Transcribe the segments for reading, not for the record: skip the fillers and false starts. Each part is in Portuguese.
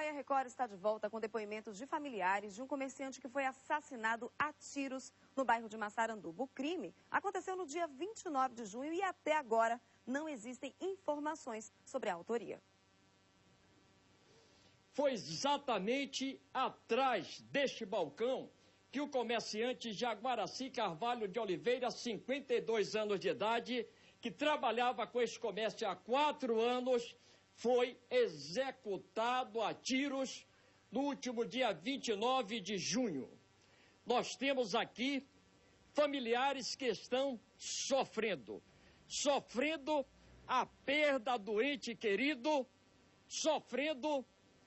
Bahia Record está de volta com depoimentos de familiares de um comerciante que foi assassinado a tiros no bairro de Massaranduba. O crime aconteceu no dia 29 de junho e até agora não existem informações sobre a autoria. Foi exatamente atrás deste balcão que o comerciante Jaguaraci Carvalho de Oliveira, 52 anos de idade, que trabalhava com esse comércio há 4 anos, foi executado a tiros no último dia 29 de junho. Nós temos aqui familiares que estão sofrendo a perda do ente querido, sofrendo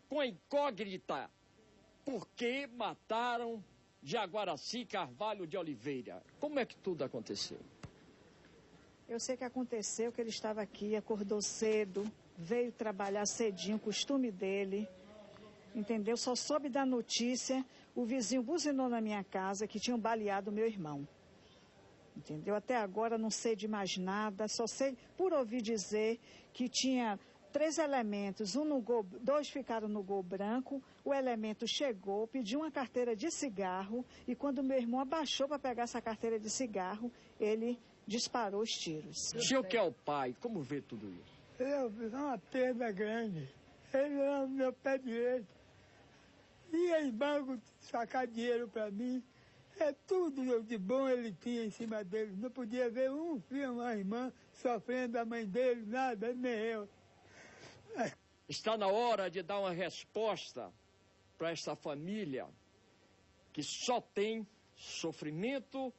com a incógnita, por que mataram Jaguaraci Carvalho de Oliveira. Como é que tudo aconteceu? Eu sei que aconteceu que ele estava aqui, acordou cedo, veio trabalhar cedinho, costume dele, entendeu? Só soube da notícia, o vizinho buzinou na minha casa que tinham baleado meu irmão, entendeu? Até agora não sei de mais nada, só sei por ouvir dizer que tinha 3 elementos, 2 ficaram no gol branco, o elemento chegou, pediu uma carteira de cigarro e quando meu irmão abaixou para pegar essa carteira de cigarro, ele disparou os tiros. O senhor que é o pai, como vê tudo isso? Eu fiz uma perda grande. Ele era o meu pé direito. Ia em banco sacar dinheiro para mim. Tudo de bom ele tinha em cima dele. Não podia ver um filho, uma irmã sofrendo, a mãe dele, nada, nem eu. Está na hora de dar uma resposta para essa família que só tem sofrimento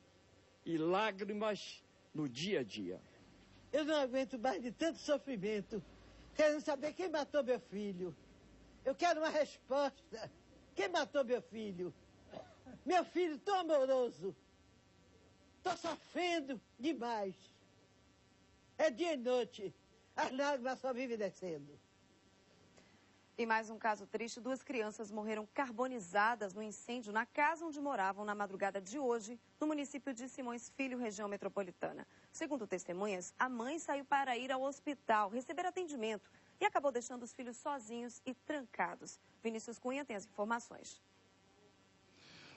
e lágrimas no dia a dia. Eu não aguento mais de tanto sofrimento. Quero saber quem matou meu filho. Eu quero uma resposta. Quem matou meu filho? Meu filho tão amoroso. Estou sofrendo demais. É dia e noite. As lágrimas só vivem descendo. E mais um caso triste, 2 crianças morreram carbonizadas no incêndio na casa onde moravam na madrugada de hoje, no município de Simões Filho, região metropolitana. Segundo testemunhas, a mãe saiu para ir ao hospital, receber atendimento e acabou deixando os filhos sozinhos e trancados. Vinícius Cunha tem as informações.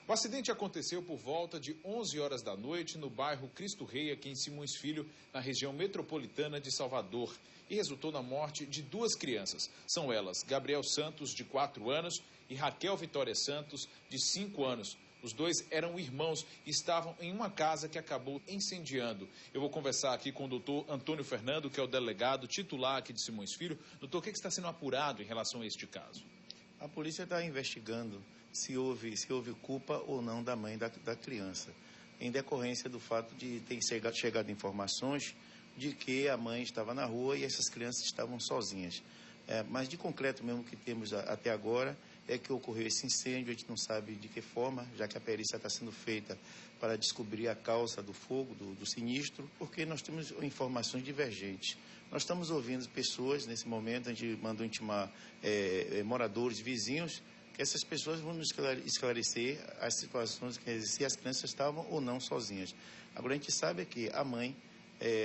O acidente aconteceu por volta de 11 horas da noite no bairro Cristo Rei, aqui em Simões Filho, na região metropolitana de Salvador, e resultou na morte de 2 crianças. São elas Gabriel Santos, de 4 anos, e Raquel Vitória Santos, de 5 anos. Os 2 eram irmãos e estavam em uma casa que acabou incendiando. Eu vou conversar aqui com o doutor Antônio Fernando, que é o delegado titular aqui de Simões Filho. Doutor, o que está sendo apurado em relação a este caso? A polícia está investigando se houve culpa ou não da mãe da criança, em decorrência do fato de ter chegado informações de que a mãe estava na rua e essas crianças estavam sozinhas. Mas de concreto mesmo que temos até agora é que ocorreu esse incêndio, a gente não sabe de que forma, já que a perícia está sendo feita para descobrir a causa do fogo, do sinistro, porque nós temos informações divergentes. Nós estamos ouvindo pessoas, nesse momento, a gente mandou intimar moradores, vizinhos, que essas pessoas vão nos esclarecer as situações, se as crianças estavam ou não sozinhas. Agora, a gente sabe que a mãe,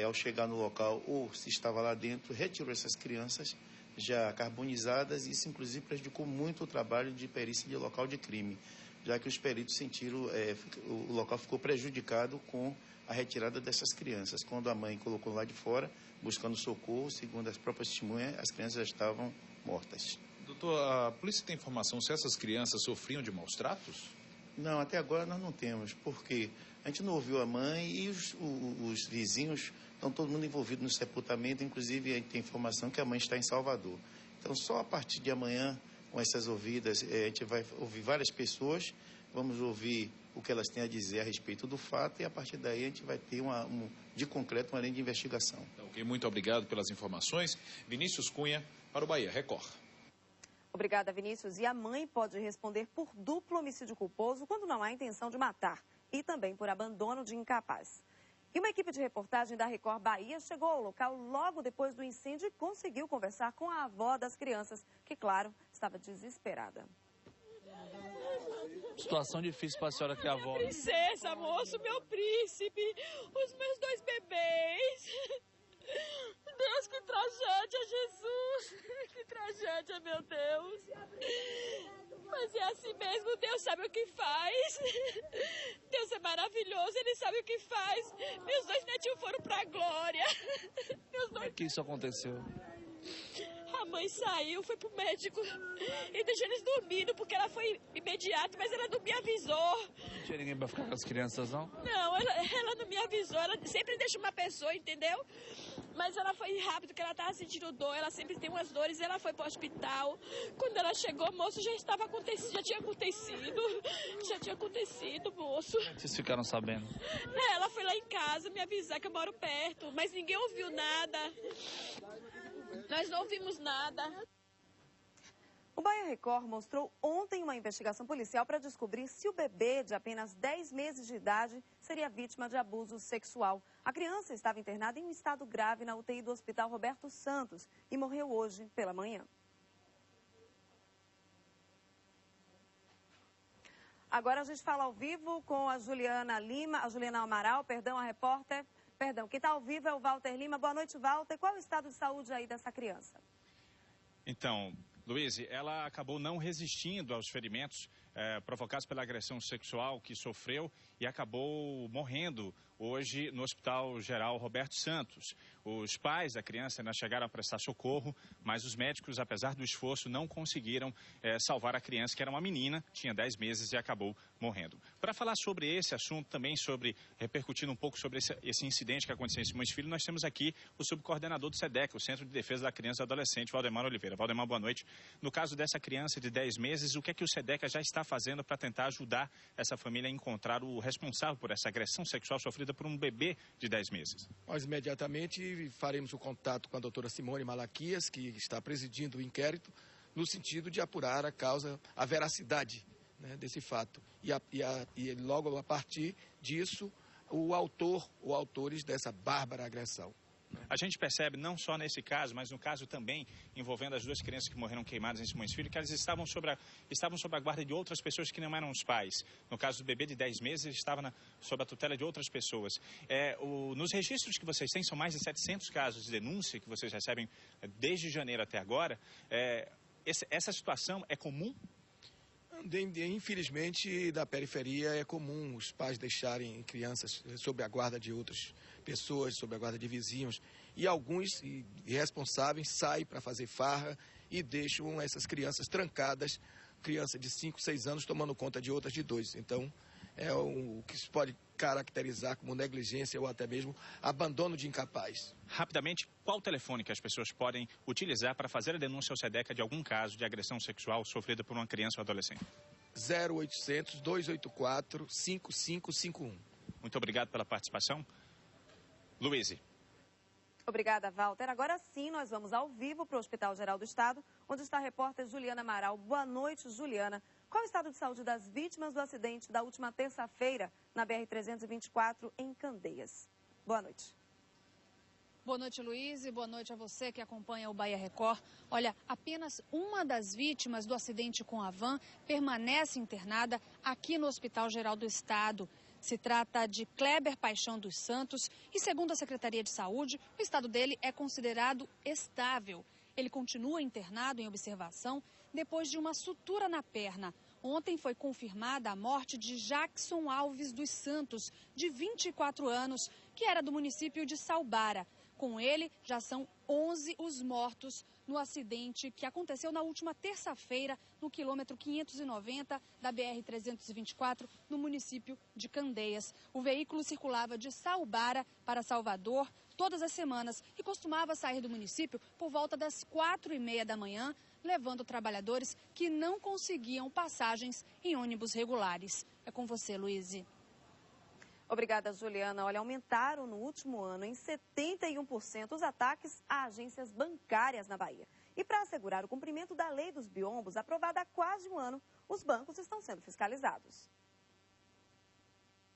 ao chegar no local, ou se estava lá dentro, retirou essas crianças já carbonizadas, e isso inclusive prejudicou muito o trabalho de perícia de local de crime, já que os peritos sentiram, o local ficou prejudicado com a retirada dessas crianças. Quando a mãe colocou lá de fora, buscando socorro, segundo as próprias testemunhas, as crianças já estavam mortas. Doutor, a polícia tem informação se essas crianças sofriam de maus tratos? Não, até agora nós não temos, porque a gente não ouviu a mãe e os vizinhos estão todo mundo envolvido no sepultamento, inclusive a gente tem informação que a mãe está em Salvador. Então, só a partir de amanhã, com essas ouvidas, a gente vai ouvir várias pessoas, vamos ouvir o que elas têm a dizer a respeito do fato e a partir daí a gente vai ter de concreto uma linha de investigação. Ok, muito obrigado pelas informações. Vinícius Cunha, para o Bahia Record. Obrigada, Vinícius. E a mãe pode responder por duplo homicídio culposo quando não há intenção de matar e também por abandono de incapaz. E uma equipe de reportagem da Record Bahia chegou ao local logo depois do incêndio e conseguiu conversar com a avó das crianças, que, claro, estava desesperada. Situação difícil para a senhora que é a avó. Princesa, moço, meu príncipe, os meus 2 bebês. Deus, que tragédia, Jesus! Que tragédia, meu Deus! Mas é assim mesmo, Deus sabe o que faz. Deus é maravilhoso, Ele sabe o que faz. Meus 2 netinhos foram pra glória. Como é que isso aconteceu? A mãe saiu, foi pro médico e deixou eles dormindo, porque ela foi imediato, mas ela não me avisou. Não tinha ninguém pra ficar com as crianças, não? Não, ela não me avisou, ela sempre deixa uma pessoa, entendeu? Mas ela foi rápido, porque ela tava sentindo dor, ela sempre tem umas dores, ela foi pro hospital. Quando ela chegou, moço, já tinha acontecido, moço. Como é que vocês ficaram sabendo? Ela foi lá em casa me avisar que eu moro perto, mas ninguém ouviu nada. Nós não ouvimos nada. O Bahia Record mostrou ontem uma investigação policial para descobrir se o bebê de apenas 10 meses de idade seria vítima de abuso sexual. A criança estava internada em um estado grave na UTI do Hospital Roberto Santos e morreu hoje pela manhã. Agora a gente fala ao vivo com a Juliana Amaral, a repórter. Quem está ao vivo é o Walter Lima. Boa noite, Walter. Qual é o estado de saúde aí dessa criança? Então, Luíse, ela acabou não resistindo aos ferimentos provocados pela agressão sexual que sofreu e acabou morrendo hoje no Hospital Geral Roberto Santos. Os pais da criança ainda chegaram a prestar socorro, mas os médicos, apesar do esforço, não conseguiram salvar a criança, que era uma menina, tinha 10 meses e acabou morrendo. Para falar sobre esse assunto, também repercutindo um pouco sobre esse incidente que aconteceu em Simões Filho, nós temos aqui o subcoordenador do SEDEC, o Centro de Defesa da Criança e do Adolescente, Valdemar Oliveira. Valdemar, boa noite. No caso dessa criança de 10 meses, o que é que o SEDEC já está fazendo para tentar ajudar essa família a encontrar o responsável por essa agressão sexual sofrida por um bebê de 10 meses? Nós imediatamente faremos o contato com a doutora Simone Malaquias, que está presidindo o inquérito, no sentido de apurar a veracidade, né, desse fato. E logo a partir disso, o autor ou autores dessa bárbara agressão. A gente percebe, não só nesse caso, mas no caso também envolvendo as 2 crianças que morreram queimadas em Simões Filho, que elas estavam sob a guarda de outras pessoas que não eram os pais. No caso do bebê de 10 meses, ele estava sob a tutela de outras pessoas. Nos registros que vocês têm, são mais de 700 casos de denúncia que vocês recebem desde janeiro até agora. Essa situação é comum? Infelizmente, da periferia é comum os pais deixarem crianças sob a guarda de outras pessoas, sob a guarda de vizinhos, e alguns irresponsáveis saem para fazer farra e deixam essas crianças trancadas, criança de 5, 6 anos tomando conta de outras de 2. Então, é o que se pode caracterizar como negligência ou até mesmo abandono de incapaz. Rapidamente, qual o telefone que as pessoas podem utilizar para fazer a denúncia ao SEDEC de algum caso de agressão sexual sofrida por uma criança ou adolescente? 0800 284 5551. Muito obrigado pela participação. Luíse. Obrigada, Walter. Agora sim, nós vamos ao vivo para o Hospital Geral do Estado, onde está a repórter Juliana Amaral. Boa noite, Juliana. Qual o estado de saúde das vítimas do acidente da última terça-feira na BR-324 em Candeias? Boa noite. Boa noite, Luiz, e boa noite a você que acompanha o Bahia Record. Olha, apenas uma das vítimas do acidente com a van permanece internada aqui no Hospital Geral do Estado. Se trata de Kleber Paixão dos Santos e, segundo a Secretaria de Saúde, o estado dele é considerado estável. Ele continua internado em observação depois de uma sutura na perna. Ontem foi confirmada a morte de Jackson Alves dos Santos, de 24 anos, que era do município de Salbara. Com ele, já são 11 os mortos no acidente que aconteceu na última terça-feira, no quilômetro 590 da BR-324, no município de Candeias. O veículo circulava de Salbara para Salvador todas as semanas e costumava sair do município por volta das 4h30 da manhã, levando trabalhadores que não conseguiam passagens em ônibus regulares. É com você, Luíse. Obrigada, Juliana. Olha, aumentaram no último ano em 71% os ataques a agências bancárias na Bahia. E para assegurar o cumprimento da lei dos biombos, aprovada há quase um ano, os bancos estão sendo fiscalizados.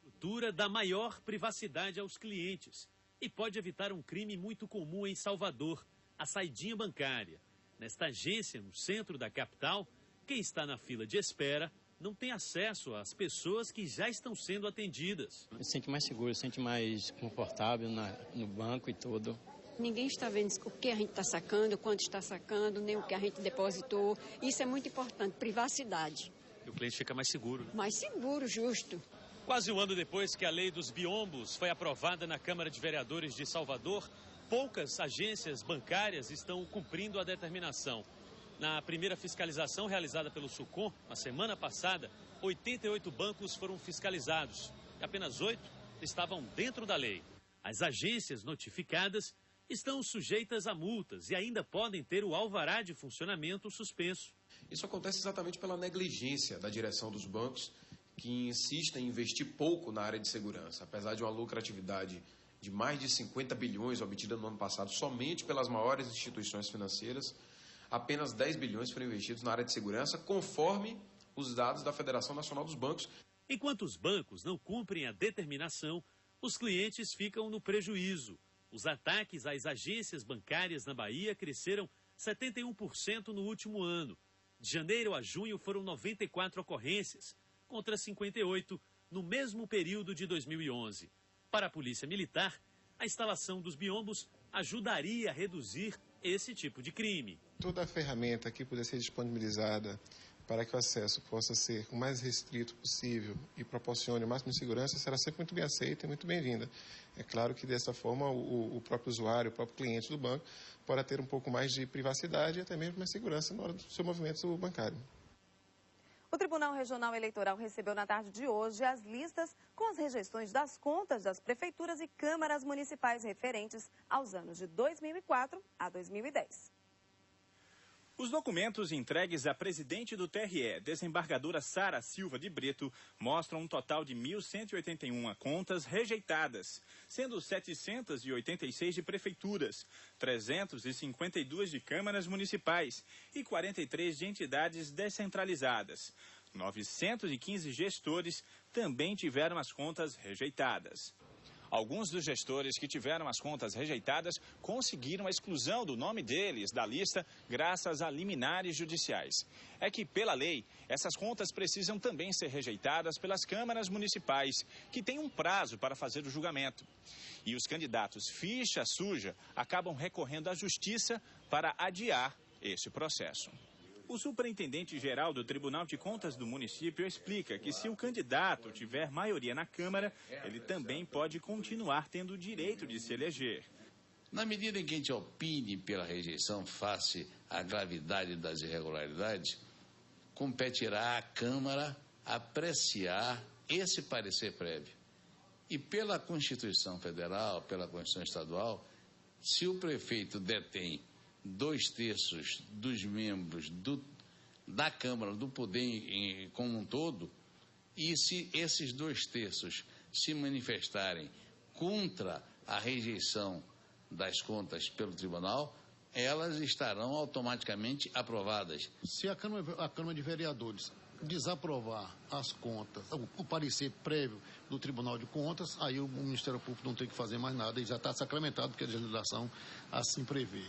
Estrutura dá maior privacidade aos clientes e pode evitar um crime muito comum em Salvador, a saidinha bancária. Nesta agência, no centro da capital, quem está na fila de espera não tem acesso às pessoas que já estão sendo atendidas. Se sente mais seguro, se sente mais confortável no banco e tudo. Ninguém está vendo o que a gente está sacando, quanto está sacando, nem o que a gente depositou. Isso é muito importante, privacidade. E o cliente fica mais seguro. Mais seguro, justo. Quase um ano depois que a lei dos biombos foi aprovada na Câmara de Vereadores de Salvador, poucas agências bancárias estão cumprindo a determinação. Na primeira fiscalização realizada pelo SUCOM, na semana passada, 88 bancos foram fiscalizados e apenas 8 estavam dentro da lei. As agências notificadas estão sujeitas a multas e ainda podem ter o alvará de funcionamento suspenso. Isso acontece exatamente pela negligência da direção dos bancos, que insiste em investir pouco na área de segurança. Apesar de uma lucratividade de mais de 50 bilhões obtida no ano passado somente pelas maiores instituições financeiras, apenas 10 bilhões foram investidos na área de segurança, conforme os dados da Federação Nacional dos Bancos. Enquanto os bancos não cumprem a determinação, os clientes ficam no prejuízo. Os ataques às agências bancárias na Bahia cresceram 71% no último ano. De janeiro a junho foram 94 ocorrências, contra 58 no mesmo período de 2011. Para a Polícia Militar, a instalação dos biombos ajudaria a reduzir esse tipo de crime. Toda a ferramenta que puder ser disponibilizada para que o acesso possa ser o mais restrito possível e proporcione o máximo de segurança será sempre muito bem aceita e muito bem-vinda. É claro que dessa forma o próprio usuário, o próprio cliente do banco poderá ter um pouco mais de privacidade e até mesmo mais segurança na hora do seu movimento bancário. O Tribunal Regional Eleitoral recebeu na tarde de hoje as listas com as rejeições das contas das prefeituras e câmaras municipais referentes aos anos de 2004 a 2010. Os documentos entregues à presidente do TRE, desembargadora Sara Silva de Brito, mostram um total de 1.181 contas rejeitadas, sendo 786 de prefeituras, 352 de câmaras municipais e 43 de entidades descentralizadas. 915 gestores também tiveram as contas rejeitadas. Alguns dos gestores que tiveram as contas rejeitadas conseguiram a exclusão do nome deles da lista graças a liminares judiciais. É que, pela lei, essas contas precisam também ser rejeitadas pelas câmaras municipais, que têm um prazo para fazer o julgamento. E os candidatos ficha suja acabam recorrendo à justiça para adiar esse processo. O superintendente-geral do Tribunal de Contas do município explica que se o candidato tiver maioria na Câmara, ele também pode continuar tendo o direito de se eleger. Na medida em que a gente opine pela rejeição face à gravidade das irregularidades, competirá à Câmara apreciar esse parecer prévio. E pela Constituição Federal, pela Constituição Estadual, se o prefeito detém 2/3 dos membros da Câmara, do poder como um todo, e se esses 2/3 se manifestarem contra a rejeição das contas pelo tribunal, elas estarão automaticamente aprovadas. Se a Câmara de Vereadores desaprovar as contas, o parecer prévio do Tribunal de Contas, aí o Ministério Público não tem que fazer mais nada e já está sacramentado porque a legislação assim prevê.